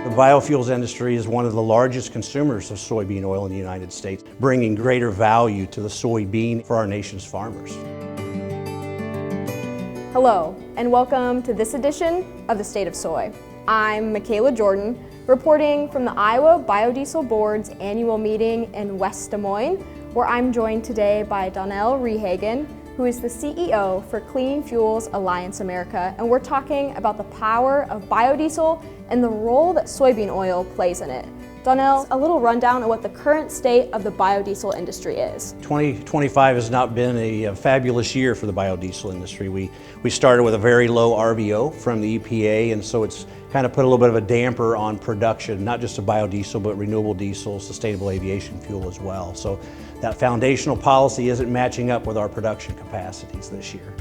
The biofuels industry is one of the largest consumers of soybean oil in the United States, bringing greater value to the soybean for our nation's farmers. Hello, and welcome to this edition of the State of Soy. I'm Michaela Jordan, reporting from the Iowa Biodiesel Board's annual meeting in West Des Moines, where I'm joined today by Donnell Rehagen, who is the CEO for Clean Fuels Alliance America, and we're talking about the power of biodiesel and the role that soybean oil plays in it. Donnell, a little rundown of what the current state of the biodiesel industry is. 2025 has not been a fabulous year for the biodiesel industry. We started with a very low RVO from the EPA, and so it's kind of put a little bit of a damper on production, not just of biodiesel, but renewable diesel, sustainable aviation fuel as well. So that foundational policy isn't matching up with our production capacities this year.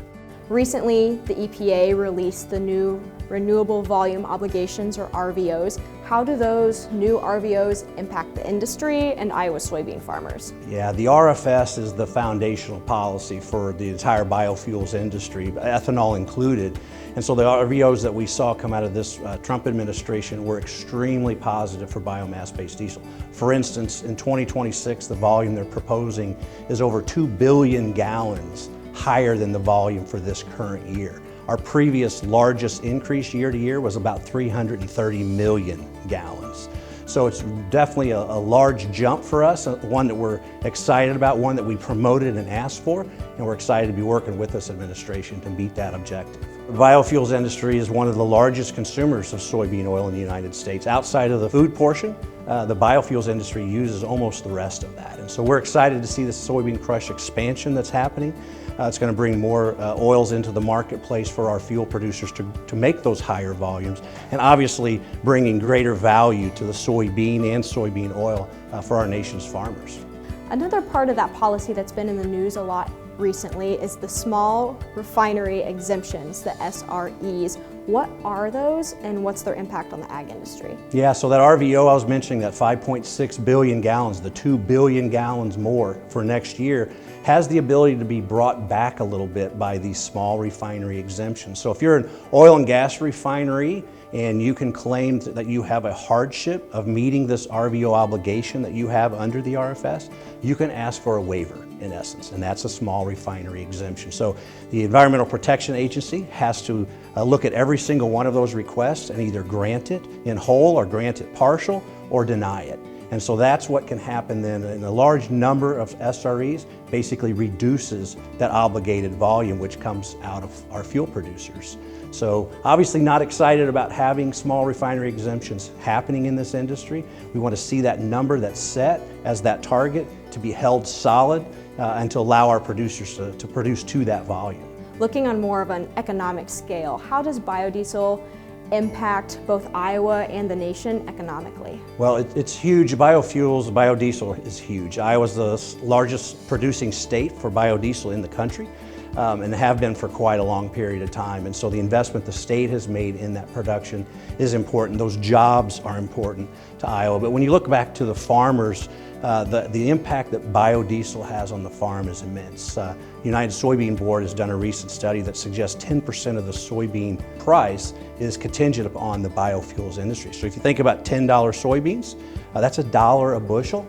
Recently, the EPA released the new renewable volume obligations, or RVOs. How do those new RVOs impact the industry and Iowa soybean farmers? Yeah, the RFS is the foundational policy for the entire biofuels industry, ethanol included. And so the RVOs that we saw come out of this Trump administration were extremely positive for biomass-based diesel. For instance, in 2026, the volume they're proposing is over 2 billion gallons higher than the volume for this current year. Our previous largest increase year to year was about 330 million gallons. So it's definitely a large jump for us, one that we're excited about, one that we promoted and asked for, and we're excited to be working with this administration to meet that objective. The biofuels industry is one of the largest consumers of soybean oil in the United States. Outside of the food portion, the biofuels industry uses almost the rest of that. And so we're excited to see this soybean crush expansion that's happening. It's going to bring more oils into the marketplace for our fuel producers to make those higher volumes, and obviously bringing greater value to the soybean and soybean oil for our nation's farmers. Another part of that policy that's been in the news a lot recently is the small refinery exemptions, the SREs. What are those and what's their impact on the ag industry? Yeah, so that RVO I was mentioning, that 5.6 billion gallons, the 2 billion gallons more for next year, has the ability to be brought back a little bit by these small refinery exemptions. So if you're an oil and gas refinery and you can claim that you have a hardship of meeting this RVO obligation that you have under the RFS, you can ask for a waiver in essence, and that's a small refinery exemption. So the Environmental Protection Agency has to look at every single one of those requests and either grant it in whole or grant it partial or deny it. And so that's what can happen then, and a large number of SREs basically reduces that obligated volume which comes out of our fuel producers. So obviously not excited about having small refinery exemptions happening in this industry. We want to see that number that's set as that target to be held solid and to allow our producers to produce to that volume. Looking on more of an economic scale, how does biodiesel impact both Iowa and the nation economically? Well, it's huge. Biofuels, biodiesel is huge. Iowa's the largest producing state for biodiesel in the country, and have been for quite a long period of time. And so the investment the state has made in that production is important. Those jobs are important to Iowa. But when you look back to the farmers, the impact that biodiesel has on the farm is immense. United Soybean Board has done a recent study that suggests 10% of the soybean price is contingent upon the biofuels industry. So if you think about $10 soybeans, that's $1 a bushel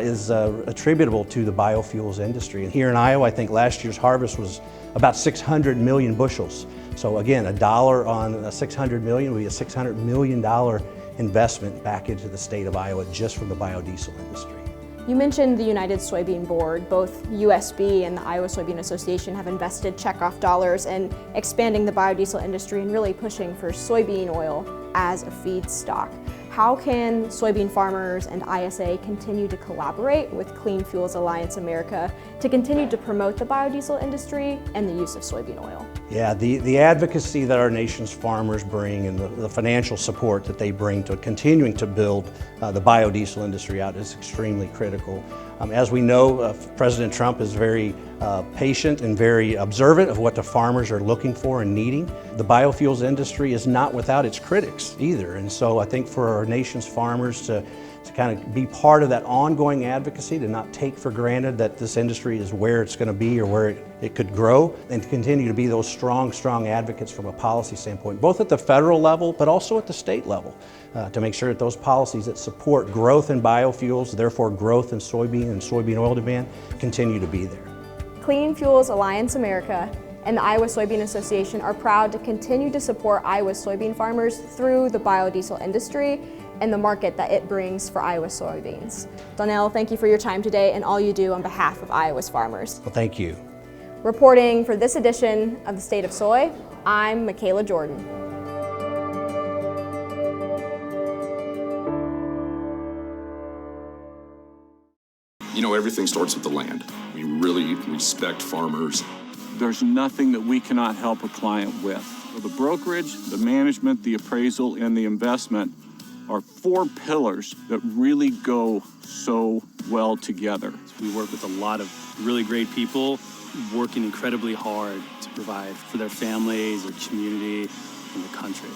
is attributable to the biofuels industry. And here in Iowa, I think last year's harvest was about 600 million bushels. So again, $1 on 600 million would be a $600 million investment back into the state of Iowa just from the biodiesel industry. You mentioned the United Soybean Board. Both USB and the Iowa Soybean Association have invested checkoff dollars in expanding the biodiesel industry and really pushing for soybean oil as a feedstock. How can soybean farmers and ISA continue to collaborate with Clean Fuels Alliance America to continue to promote the biodiesel industry and the use of soybean oil? Yeah, the advocacy that our nation's farmers bring and the financial support that they bring to continuing to build the biodiesel industry out is extremely critical. As we know, President Trump is very patient and very observant of what the farmers are looking for and needing. The biofuels industry is not without its critics either, and so I think for our nation's farmers to kind of be part of that ongoing advocacy, to not take for granted that this industry is where it's going to be or where it could grow, and to continue to be those strong advocates from a policy standpoint, both at the federal level but also at the state level, to make sure that those policies that support growth in biofuels, therefore growth in soybean and soybean oil demand, continue to be there. Clean Fuels Alliance America and the Iowa Soybean Association are proud to continue to support Iowa's soybean farmers through the biodiesel industry and the market that it brings for Iowa soybeans. Donnell, thank you for your time today and all you do on behalf of Iowa's farmers. Well, thank you. Reporting for this edition of the State of Soy, I'm Michaela Jordan. You know, everything starts with the land. We really respect farmers. There's nothing that we cannot help a client with. So the brokerage, the management, the appraisal, and the investment are four pillars that really go so well together. We work with a lot of really great people working incredibly hard to provide for their families, their community, and the country.